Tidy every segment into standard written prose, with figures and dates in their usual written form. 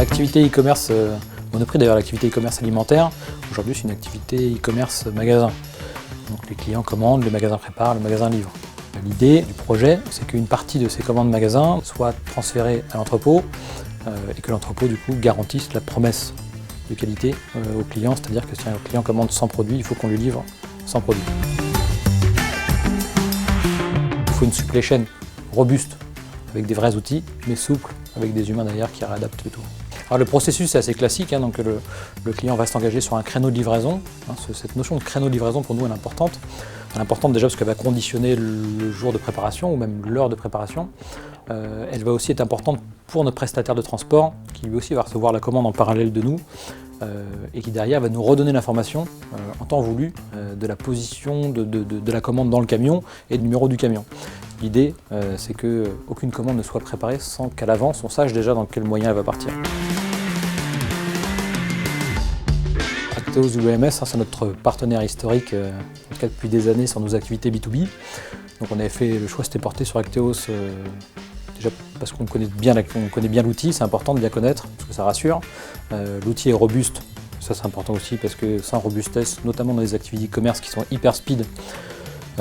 L'activité e-commerce Monoprix, d'ailleurs l'activité e-commerce alimentaire, aujourd'hui c'est une activité e-commerce magasin. Donc les clients commandent, le magasin prépare, le magasin livre. L'idée du projet, c'est qu'une partie de ces commandes magasin soit transférée à l'entrepôt et que l'entrepôt du coup garantisse la promesse de qualité au client, c'est-à-dire que si un client commande 100 produits, il faut qu'on lui livre 100 produits. Il faut une supply chain robuste, avec des vrais outils, mais souple, avec des humains derrière qui réadaptent le tout. Alors le processus est assez classique, donc le client va s'engager sur un créneau de livraison. Cette notion de créneau de livraison pour nous elle est importante. Elle est importante déjà parce qu'elle va conditionner le jour de préparation ou même l'heure de préparation. Elle va aussi être importante pour notre prestataire de transport qui lui aussi va recevoir la commande en parallèle de nous et qui derrière va nous redonner l'information en temps voulu de la position de la commande dans le camion et du numéro du camion. L'idée c'est qu'aucune commande ne soit préparée sans qu'à l'avance on sache déjà dans quel moyen elle va partir. Acteos WMS, c'est notre partenaire historique, en tout cas depuis des années sur nos activités B2B. Donc on avait fait le choix, c'était porté sur Acteos déjà parce qu'on connaît bien l'outil, c'est important de bien connaître, parce que ça rassure. L'outil est robuste, ça c'est important aussi parce que sans robustesse, notamment dans les activités e-commerce qui sont hyper speed,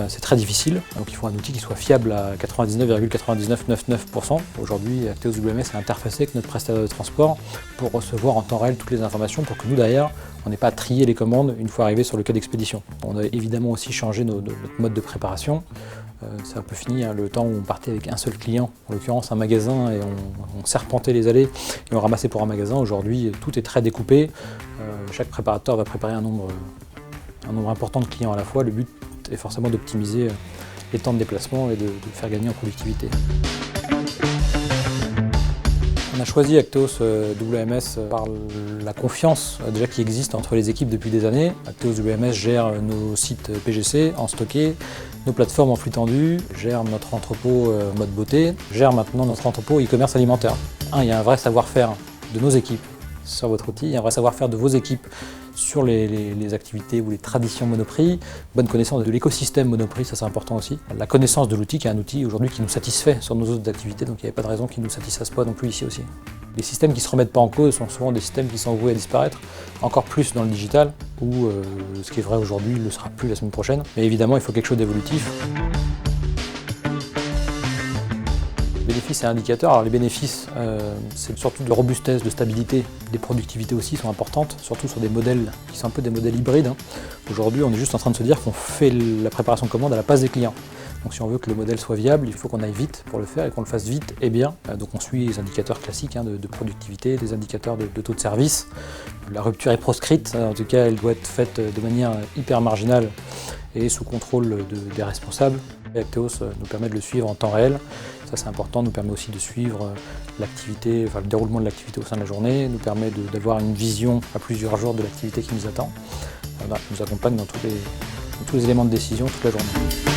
c'est très difficile. Donc il faut un outil qui soit fiable à 99,9999%. Aujourd'hui, Acteos WMS est interfacé avec notre prestataire de transport pour recevoir en temps réel toutes les informations pour que nous derrière, on n'ait pas à trier les commandes une fois arrivé sur le quai d'expédition. On a évidemment aussi changé notre mode de préparation. C'est un peu fini le temps où on partait avec un seul client, en l'occurrence un magasin, et on serpentait les allées et on ramassait pour un magasin. Aujourd'hui, tout est très découpé. Chaque préparateur va préparer un nombre important de clients à la fois. Le but est forcément d'optimiser les temps de déplacement et de faire gagner en productivité. On a choisi Acteos WMS par la confiance déjà qui existe entre les équipes depuis des années. Acteos WMS gère nos sites PGC en stocké, nos plateformes en flux tendu, gère notre entrepôt mode beauté, gère maintenant notre entrepôt e-commerce alimentaire. Il y a un vrai savoir-faire de nos équipes sur votre outil, il y a un vrai savoir-faire de vos équipes sur les activités ou les traditions Monoprix, bonne connaissance de l'écosystème Monoprix, ça c'est important aussi. La connaissance de l'outil qui est un outil aujourd'hui qui nous satisfait sur nos autres activités, donc il n'y avait pas de raison qu'il ne nous satisfasse pas non plus ici aussi. Les systèmes qui ne se remettent pas en cause sont souvent des systèmes qui sont voués à disparaître, encore plus dans le digital, où ce qui est vrai aujourd'hui ne le sera plus la semaine prochaine. Mais évidemment, il faut quelque chose d'évolutif. Bénéfices et indicateurs. Alors les bénéfices, c'est surtout de robustesse, de stabilité. Les productivités aussi sont importantes, surtout sur des modèles qui sont un peu des modèles hybrides. Aujourd'hui, on est juste en train de se dire qu'on fait la préparation de commande à la passe des clients. Donc si on veut que le modèle soit viable, il faut qu'on aille vite pour le faire et qu'on le fasse vite et bien. Donc on suit les indicateurs classiques de productivité, des indicateurs de taux de service. La rupture est proscrite, en tout cas elle doit être faite de manière hyper marginale et sous contrôle des responsables. Acteos nous permet de le suivre en temps réel. Ça c'est important, nous permet aussi de suivre l'activité, le déroulement de l'activité au sein de la journée, nous permet d'avoir une vision à plusieurs jours de l'activité qui nous attend. Nous accompagne dans tous les éléments de décision toute la journée.